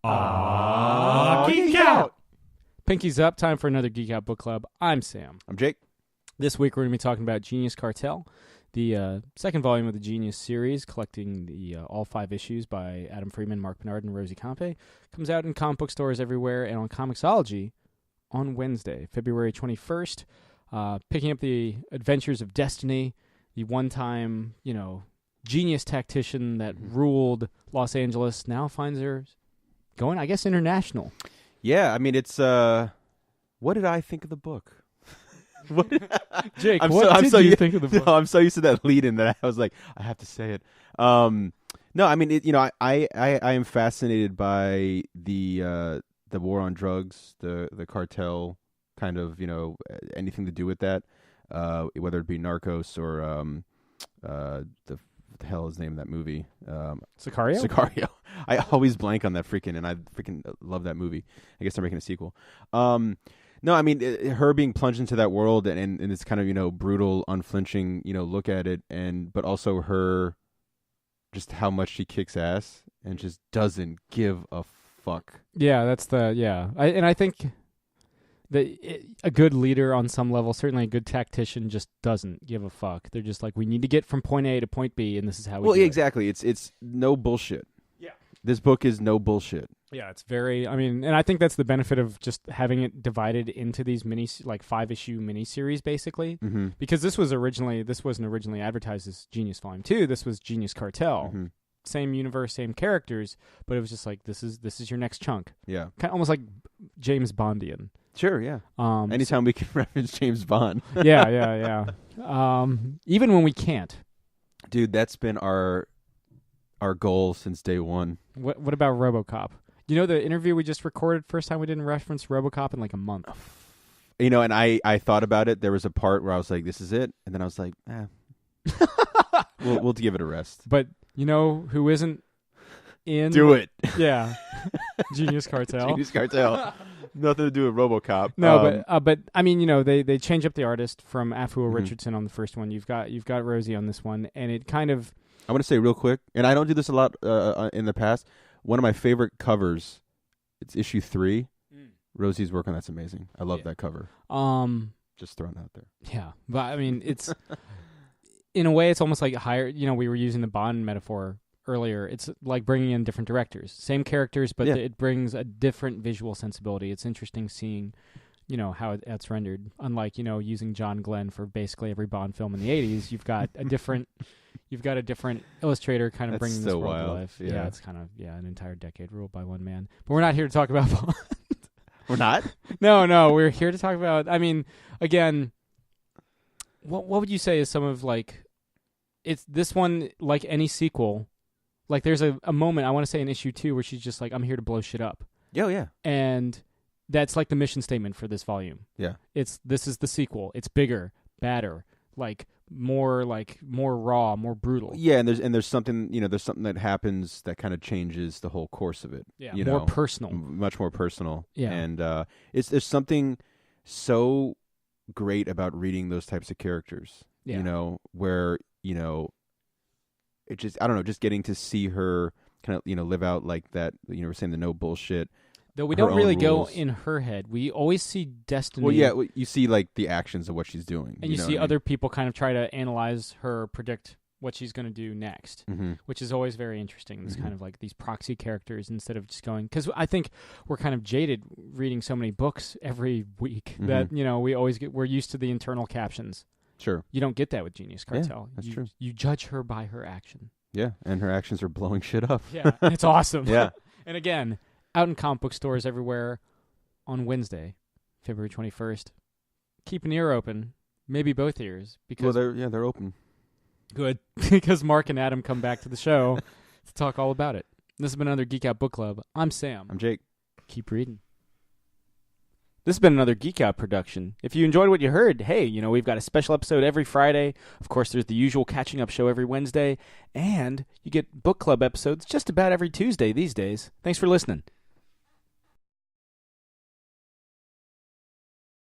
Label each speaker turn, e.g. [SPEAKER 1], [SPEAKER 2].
[SPEAKER 1] Geek Out! Pinky's up. Time for another Geek Out Book Club. I'm Sam.
[SPEAKER 2] I'm Jake.
[SPEAKER 1] This week we're going to be talking about Genius Cartel, the second volume of the Genius series, collecting the all 5 issues by Adam Freeman, Marc Bernardin, and Rosi Kampe. Comes out in comic book stores everywhere and on Comixology on Wednesday, February 21st. Picking up the adventures of Destiny, the one-time, genius tactician that ruled Los Angeles, now finds her going, I guess, international.
[SPEAKER 2] Yeah, I mean, it's, what did I think of the book?
[SPEAKER 1] Jake,
[SPEAKER 2] I'm
[SPEAKER 1] what did you think of the book?
[SPEAKER 2] No, I'm so used to that lead-in that I was like, I have to say it. No, I mean, I am fascinated by the war on drugs, the cartel, kind of, anything to do with that, whether it be Narcos or what the hell is the name of that movie?
[SPEAKER 1] Sicario?
[SPEAKER 2] Sicario. I always blank on that and I freaking love that movie. I guess they're making a sequel. No, I mean, her being plunged into that world and this kind of, brutal, unflinching, look at it, but also her, just how much she kicks ass and just doesn't give a fuck.
[SPEAKER 1] Yeah, I think a good leader on some level, certainly a good tactician, just doesn't give a fuck. They're just like, we need to get from point A to point B, and this is how we do it.
[SPEAKER 2] Exactly. It's no bullshit.
[SPEAKER 1] Yeah.
[SPEAKER 2] This book is no bullshit.
[SPEAKER 1] Yeah, it's very, and I think that's the benefit of just having it divided into these 5-issue miniseries, basically.
[SPEAKER 2] Mm-hmm.
[SPEAKER 1] Because this wasn't originally advertised as Genius Volume 2. This was Genius Cartel.
[SPEAKER 2] Mm-hmm.
[SPEAKER 1] Same universe, same characters, but it was just like, this is your next chunk.
[SPEAKER 2] Yeah.
[SPEAKER 1] Kind of almost like James Bondian.
[SPEAKER 2] Sure, yeah. Anytime we can reference James Bond.
[SPEAKER 1] Yeah. Even when we can't.
[SPEAKER 2] Dude, that's been our goal since day one.
[SPEAKER 1] What about RoboCop? The interview we just recorded, first time we didn't reference RoboCop in like a month.
[SPEAKER 2] And I thought about it. There was a part where I was like, this is it. And then I was like, we'll give it a rest.
[SPEAKER 1] But who isn't in?
[SPEAKER 2] Do it.
[SPEAKER 1] Yeah. Genius Cartel.
[SPEAKER 2] Genius Cartel. Nothing to do with RoboCop.
[SPEAKER 1] No, but I mean, they change up the artist from Afua Richardson on the first one. You've got Rosi on this one, and it kind of.
[SPEAKER 2] I want to say real quick, and I don't do this a lot in the past. One of my favorite covers, it's issue 3. Rosie's work on that's amazing. I love that cover. Just throwing it out there.
[SPEAKER 1] Yeah, but I mean, it's in a way, it's almost like higher. We were using the Bond metaphor earlier. It's like bringing in different directors, same characters, but it brings a different visual sensibility. It's interesting seeing, how it's rendered. Unlike using John Glenn for basically every Bond film in the 80s, you've got a different illustrator kind of bringing this world to life. Yeah, it's kind of an entire decade ruled by one man. But we're not here to talk about Bond.
[SPEAKER 2] We're not?
[SPEAKER 1] No, we're here to talk about. I mean, again, what would you say is some of it's this one, like any sequel. Like, there's a moment, I want to say in issue 2, where she's just like, I'm here to blow shit up.
[SPEAKER 2] Oh, yeah.
[SPEAKER 1] And that's like the mission statement for this volume.
[SPEAKER 2] Yeah.
[SPEAKER 1] This is the sequel. It's bigger, badder, more raw, more brutal.
[SPEAKER 2] Yeah, and there's something, there's something that happens that kind of changes the whole course of it.
[SPEAKER 1] Yeah, more personal.
[SPEAKER 2] Much more personal.
[SPEAKER 1] Yeah.
[SPEAKER 2] And there's something so great about reading those types of characters.
[SPEAKER 1] Yeah.
[SPEAKER 2] Where, it just, I don't know, just getting to see her kind of, live out like that, we're saying the no bullshit.
[SPEAKER 1] Though we don't really go in her head. We always see Destiny.
[SPEAKER 2] Well, yeah, you see the actions of what she's doing.
[SPEAKER 1] And you see other people kind of try to analyze her, predict what she's going to do next, which is always very interesting. This kind of like these proxy characters instead of just going, because I think we're kind of jaded reading so many books every week that, we're used to the internal captions.
[SPEAKER 2] Sure.
[SPEAKER 1] You don't get that with Genius Cartel.
[SPEAKER 2] Yeah, that's true.
[SPEAKER 1] You judge her by her action.
[SPEAKER 2] Yeah, and her actions are blowing shit up.
[SPEAKER 1] Yeah, and it's awesome.
[SPEAKER 2] Yeah.
[SPEAKER 1] And again, out in comic book stores everywhere on Wednesday, February 21st. Keep an ear open, maybe both ears. Because
[SPEAKER 2] they're open. Good.
[SPEAKER 1] Because Mark and Adam come back to the show to talk all about it. This has been another Geek Out Book Club. I'm Sam.
[SPEAKER 2] I'm Jake.
[SPEAKER 1] Keep reading. This has been another Geek Out production. If you enjoyed what you heard, hey, we've got a special episode every Friday. Of course, there's the usual catching up show every Wednesday. And you get book club episodes just about every Tuesday these days. Thanks for listening.